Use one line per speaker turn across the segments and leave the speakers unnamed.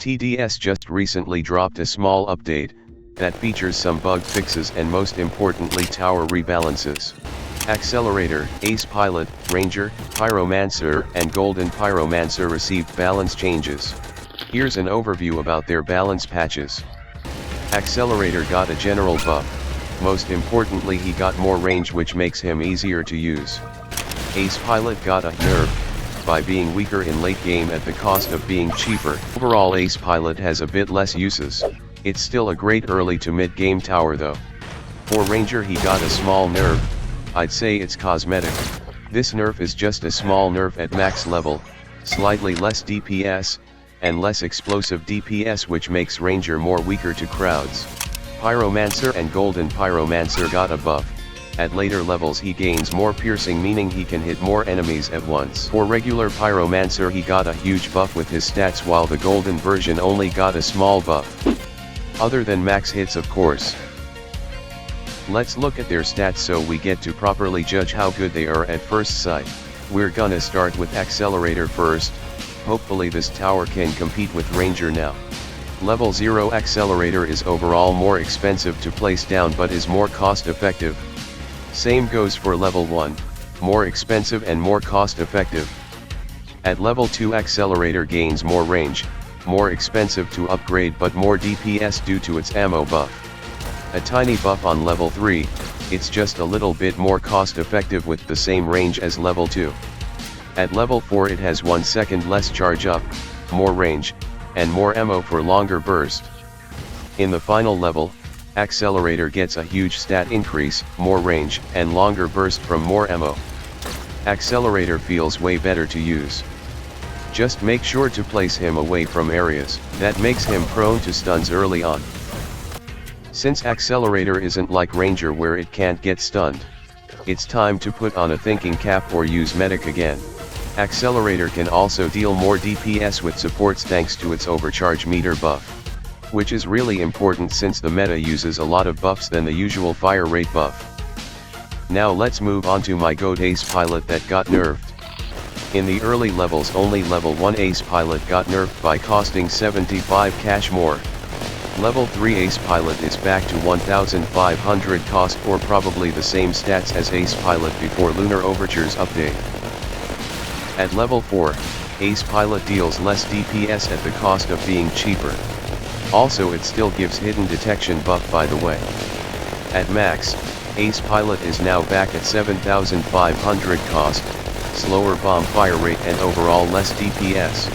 TDS just recently dropped a small update that features some bug fixes and most importantly tower rebalances. Accelerator, Ace Pilot, Ranger, Pyromancer and Golden Pyromancer received balance changes. Here's an overview about their balance patches. Accelerator got a general buff. Most importantly, he got more range, which makes him easier to use. Ace Pilot got a nerf by being weaker in late game at the cost of being cheaper. Overall, Ace Pilot has a bit less uses. It's still a great early to mid game tower though. For Ranger, he got a small nerf. I'd say it's cosmetic. This nerf is just a small nerf at max level, slightly less DPS, and less explosive DPS, which makes Ranger more weaker to crowds. Pyromancer and Golden Pyromancer got a buff. At later levels he gains more piercing, meaning he can hit more enemies at once. For regular Pyromancer, he got a huge buff with his stats, while the golden version only got a small buff. Other than max hits, of course. Let's look at their stats so we get to properly judge how good they are at first sight. We're gonna start with Accelerator first. Hopefully this tower can compete with Ranger now. Level 0 Accelerator is overall more expensive to place down but is more cost effective. Same goes for level 1, more expensive and more cost effective. At level 2 Accelerator gains more range, more expensive to upgrade but more DPS due to its ammo buff. A tiny buff on level 3, it's just a little bit more cost effective with the same range as level 2. At level 4 it has 1 second less charge up, more range, and more ammo for longer burst. In the final level, Accelerator gets a huge stat increase, more range, and longer burst from more ammo. Accelerator feels way better to use. Just make sure to place him away from areas that makes him prone to stuns early on. Since Accelerator isn't like Ranger where it can't get stunned, it's time to put on a thinking cap or use medic again. Accelerator can also deal more DPS with supports thanks to its overcharge meter buff, which is really important since the meta uses a lot of buffs than the usual fire rate buff. Now let's move on to my GOAT Ace Pilot that got nerfed. In the early levels only level 1 Ace Pilot got nerfed by costing 75 cash more. Level 3 Ace Pilot is back to 1500 cost, or probably the same stats as Ace Pilot before Lunar Overture's update. At level 4, Ace Pilot deals less DPS at the cost of being cheaper. Also it still gives hidden detection buff, by the way. At max, Ace Pilot is now back at 7500 cost, slower bomb fire rate and overall less DPS.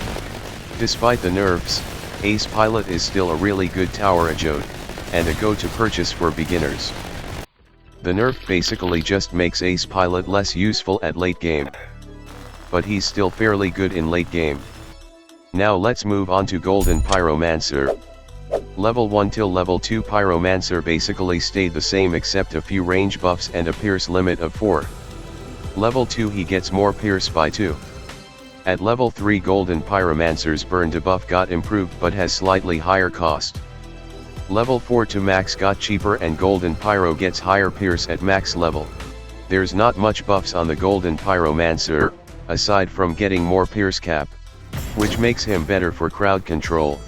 Despite the nerfs, Ace Pilot is still a really good tower adjode, and a go-to purchase for beginners. The nerf basically just makes Ace Pilot less useful at late game, but he's still fairly good in late game. Now let's move on to Golden Pyromancer. Level 1 till level 2 Pyromancer basically stayed the same except a few range buffs and a pierce limit of 4. Level 2 he gets more pierce by 2. At level 3 Golden Pyromancer's burn debuff got improved but has slightly higher cost. Level 4 to max got cheaper and Golden Pyro gets higher pierce at max level. There's not much buffs on the Golden Pyromancer, aside from getting more pierce cap, which makes him better for crowd control.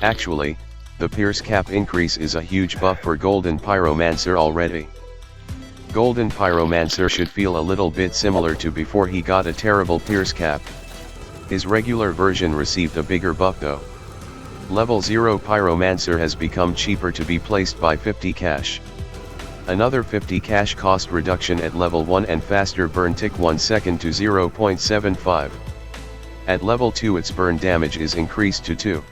Actually, the pierce cap increase is a huge buff for Golden Pyromancer already. Golden Pyromancer should feel a little bit similar to before he got a terrible pierce cap. His regular version received a bigger buff though. Level 0 Pyromancer has become cheaper to be placed by 50 cash. Another 50 cash cost reduction at level 1 and faster burn tick 1 second to 0.75. At level 2 its burn damage is increased to 2.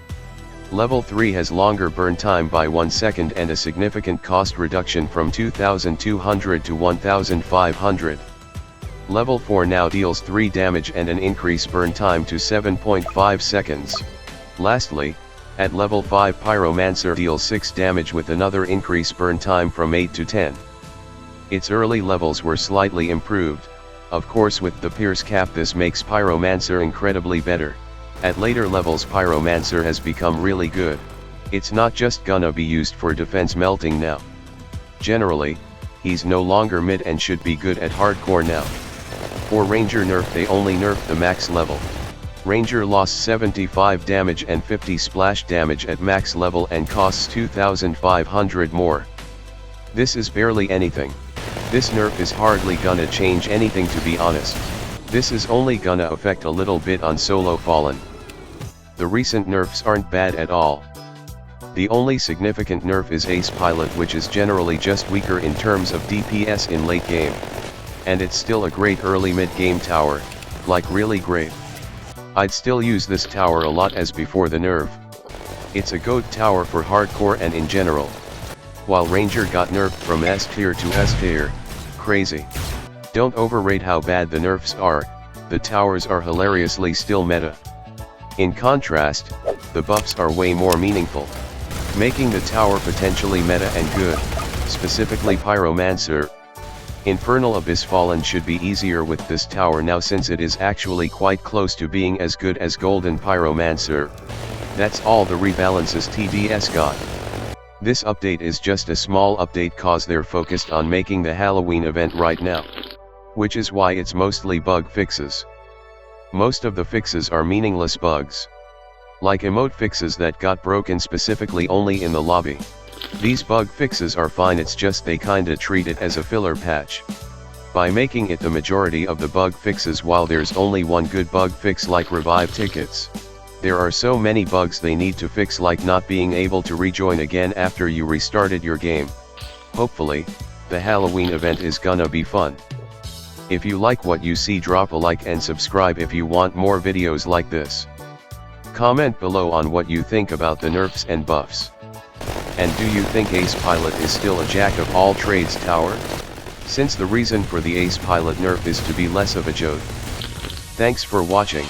Level 3 has longer burn time by 1 second and a significant cost reduction from 2200 to 1500. Level 4 now deals 3 damage and an increased burn time to 7.5 seconds. Lastly, at level 5 Pyromancer deals 6 damage with another increased burn time from 8 to 10. Its early levels were slightly improved. Of course with the pierce cap this makes Pyromancer incredibly better. At later levels Pyromancer has become really good. It's not just gonna be used for defense melting now. Generally, he's no longer mid and should be good at hardcore now. For Ranger nerf they only nerfed the max level. Ranger lost 75 damage and 50 splash damage at max level and costs 2,500 more. This is barely anything. This nerf is hardly gonna change anything, to be honest. This is only gonna affect a little bit on solo fallen. The recent nerfs aren't bad at all. The only significant nerf is Ace Pilot, which is generally just weaker in terms of DPS in late game. And it's still a great early mid-game tower, like really great. I'd still use this tower a lot as before the nerf. It's a GOAT tower for hardcore and in general. While Ranger got nerfed from S tier to S tier, crazy. Don't overrate how bad the nerfs are, the towers are hilariously still meta. In contrast, the buffs are way more meaningful, making the tower potentially meta and good, specifically Pyromancer. Infernal Abyss Fallen should be easier with this tower now, since it is actually quite close to being as good as Golden Pyromancer. That's all the rebalances TDS got. This update is just a small update cause they're focused on making the Halloween event right now. Which is why it's mostly bug fixes. Most of the fixes are meaningless bugs. Like emote fixes that got broken specifically only in the lobby. These bug fixes are fine, it's just they kinda treat it as a filler patch. By making it the majority of the bug fixes while there's only one good bug fix like revive tickets. There are so many bugs they need to fix, like not being able to rejoin again after you restarted your game. Hopefully, the Halloween event is gonna be fun. If you like what you see, drop a like and subscribe if you want more videos like this. Comment below on what you think about the nerfs and buffs. And do you think Ace Pilot is still a jack of all trades tower? Since the reason for the Ace Pilot nerf is to be less of a joke. Thanks for watching.